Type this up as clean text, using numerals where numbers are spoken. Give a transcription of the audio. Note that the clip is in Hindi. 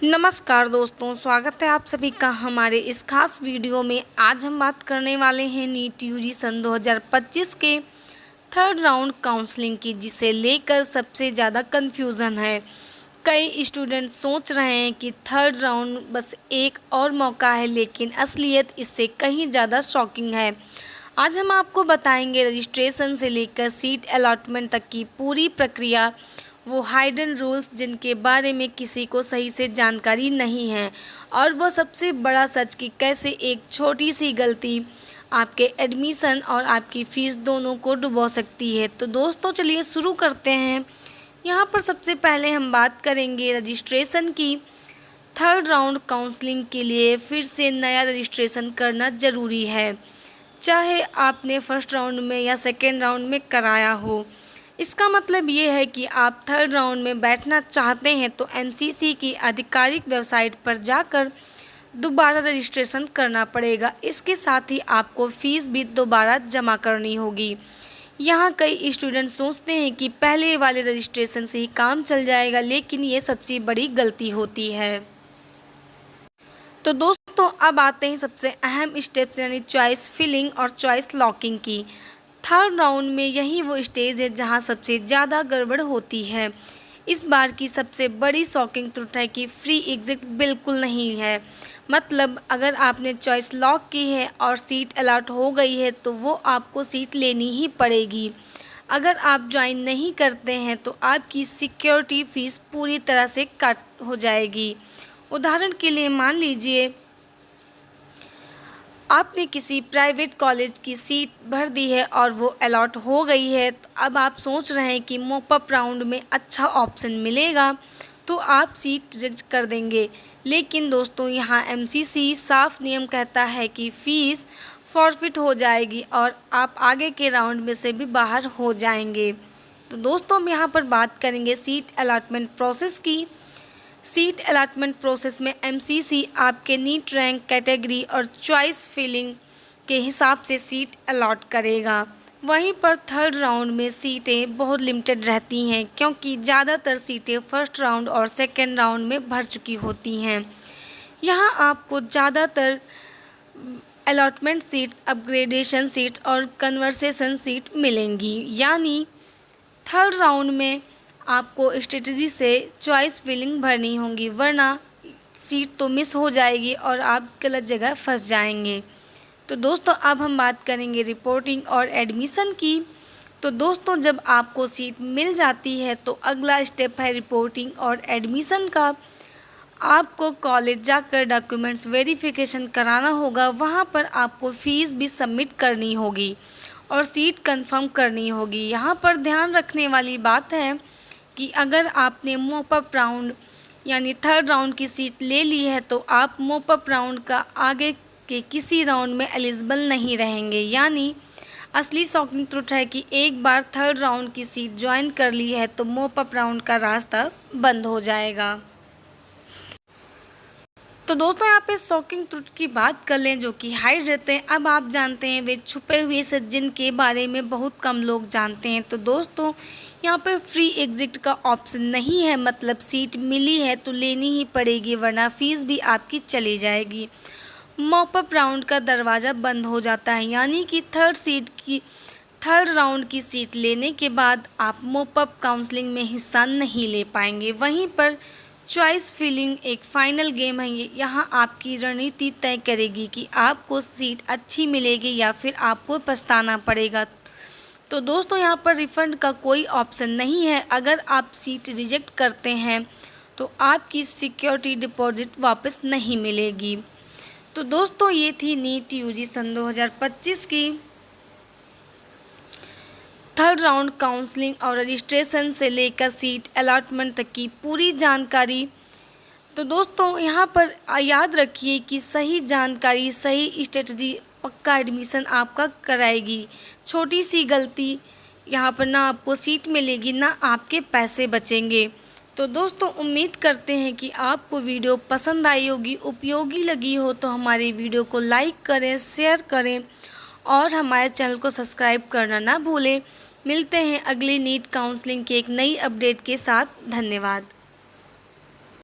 नमस्कार दोस्तों, स्वागत है आप सभी का हमारे इस खास वीडियो में। आज हम बात करने वाले हैं नीट यूजी सन 2025 के थर्ड राउंड काउंसलिंग की, जिसे लेकर सबसे ज़्यादा कन्फ्यूज़न है। कई स्टूडेंट सोच रहे हैं कि थर्ड राउंड बस एक और मौका है, लेकिन असलियत इससे कहीं ज़्यादा शॉकिंग है। आज हम आपको बताएंगे रजिस्ट्रेशन से लेकर सीट अलॉटमेंट तक की पूरी प्रक्रिया, वो हाइडन रूल्स जिनके बारे में किसी को सही से जानकारी नहीं है, और वो सबसे बड़ा सच कि कैसे एक छोटी सी गलती आपके एडमिशन और आपकी फ़ीस दोनों को डुबो सकती है। तो दोस्तों चलिए शुरू करते हैं। यहाँ पर सबसे पहले हम बात करेंगे रजिस्ट्रेशन की। थर्ड राउंड काउंसलिंग के लिए फिर से नया रजिस्ट्रेशन करना ज़रूरी है, चाहे आपने फर्स्ट राउंड में या सेकेंड राउंड में कराया हो। इसका मतलब ये है कि आप थर्ड राउंड में बैठना चाहते हैं तो एमसीसी की आधिकारिक वेबसाइट पर जाकर दोबारा रजिस्ट्रेशन करना पड़ेगा। इसके साथ ही आपको फ़ीस भी दोबारा जमा करनी होगी। यहाँ कई स्टूडेंट सोचते हैं कि पहले वाले रजिस्ट्रेशन से ही काम चल जाएगा, लेकिन ये सबसे बड़ी गलती होती है। तो दोस्तों अब आते हैं सबसे अहम स्टेप्स यानी चॉइस फिलिंग और चॉइस लॉकिंग की। थर्ड राउंड में यही वो स्टेज है जहां सबसे ज़्यादा गड़बड़ होती है। इस बार की सबसे बड़ी शॉकिंग त्रुटि है कि फ्री एग्जिट बिल्कुल नहीं है। मतलब अगर आपने चॉइस लॉक की है और सीट अलॉट हो गई है तो वो आपको सीट लेनी ही पड़ेगी। अगर आप ज्वाइन नहीं करते हैं तो आपकी सिक्योरिटी फ़ीस पूरी तरह से कट हो जाएगी। उदाहरण के लिए मान लीजिए आपने किसी प्राइवेट कॉलेज की सीट भर दी है और वो अलॉट हो गई है, तो अब आप सोच रहे हैं कि मॉपअप राउंड में अच्छा ऑप्शन मिलेगा तो आप सीट रिजेक्ट कर देंगे। लेकिन दोस्तों यहाँ एमसीसी साफ नियम कहता है कि फ़ीस फॉरफिट हो जाएगी और आप आगे के राउंड में से भी बाहर हो जाएंगे। तो दोस्तों हम यहाँ पर बात करेंगे सीट अलॉटमेंट प्रोसेस की। सीट अलॉटमेंट प्रोसेस में एमसीसी आपके नीट रैंक कैटेगरी और चॉइस फिलिंग के हिसाब से सीट अलॉट करेगा। वहीं पर थर्ड राउंड में सीटें बहुत लिमिटेड रहती हैं, क्योंकि ज़्यादातर सीटें फर्स्ट राउंड और सेकेंड राउंड में भर चुकी होती हैं। यहाँ आपको ज़्यादातर अलॉटमेंट सीट्स, अपग्रेडेशन सीट्स और कन्वर्सेशन सीट मिलेंगी। यानी थर्ड राउंड में आपको स्ट्रेटजी से चॉइस फिलिंग भरनी होगी, वरना सीट तो मिस हो जाएगी और आप गलत जगह फंस जाएंगे। तो दोस्तों अब हम बात करेंगे रिपोर्टिंग और एडमिशन की। तो दोस्तों जब आपको सीट मिल जाती है तो अगला स्टेप है रिपोर्टिंग और एडमिशन का। आपको कॉलेज जाकर डॉक्यूमेंट्स वेरिफिकेशन कराना होगा। वहाँ पर आपको फ़ीस भी सबमिट करनी होगी और सीट कंफर्म करनी होगी। यहाँ पर ध्यान रखने वाली बात है कि अगर आपने मॉपअप राउंड यानी थर्ड राउंड की सीट ले ली है तो आप मॉपअप राउंड का आगे के किसी राउंड में एलिजिबल नहीं रहेंगे। यानी असली शॉकिंग ट्रुथ है कि एक बार थर्ड राउंड की सीट ज्वाइन कर ली है तो मॉपअप राउंड का रास्ता बंद हो जाएगा। तो दोस्तों यहाँ पे शॉकिंग ट्रुथ की बात कर लें जो कि हाइड रहते हैं। अब आप जानते हैं वे छुपे हुए सच जिनके बारे में बहुत कम लोग जानते हैं। तो दोस्तों यहाँ पे फ्री एग्जिट का ऑप्शन नहीं है, मतलब सीट मिली है तो लेनी ही पड़ेगी, वरना फ़ीस भी आपकी चली जाएगी। मॉपअप राउंड का दरवाज़ा बंद हो जाता है, यानी कि थर्ड राउंड की सीट लेने के बाद आप मॉपअप काउंसलिंग में हिस्सा नहीं ले पाएंगे। वहीं पर चॉइस फिलिंग एक फाइनल गेम है। यहाँ आपकी रणनीति तय करेगी कि आपको सीट अच्छी मिलेगी या फिर आपको पछताना पड़ेगा। तो दोस्तों यहाँ पर रिफ़ंड का कोई ऑप्शन नहीं है। अगर आप सीट रिजेक्ट करते हैं तो आपकी सिक्योरिटी डिपॉजिट वापस नहीं मिलेगी। तो दोस्तों ये थी नीट यूजी सन 2025 की थर्ड राउंड काउंसलिंग और रजिस्ट्रेशन से लेकर सीट अलॉटमेंट तक की पूरी जानकारी। तो दोस्तों यहाँ पर याद रखिए कि सही जानकारी, सही स्ट्रेटजी पक्का एडमिशन आपका कराएगी। छोटी सी गलती यहाँ पर ना आपको सीट मिलेगी ना आपके पैसे बचेंगे। तो दोस्तों उम्मीद करते हैं कि आपको वीडियो पसंद आई होगी, उपयोगी लगी हो तो हमारे वीडियो को लाइक करें, शेयर करें और हमारे चैनल को सब्सक्राइब करना ना भूलें। मिलते हैं अगली नीट काउंसलिंग की एक नई अपडेट के साथ। धन्यवाद।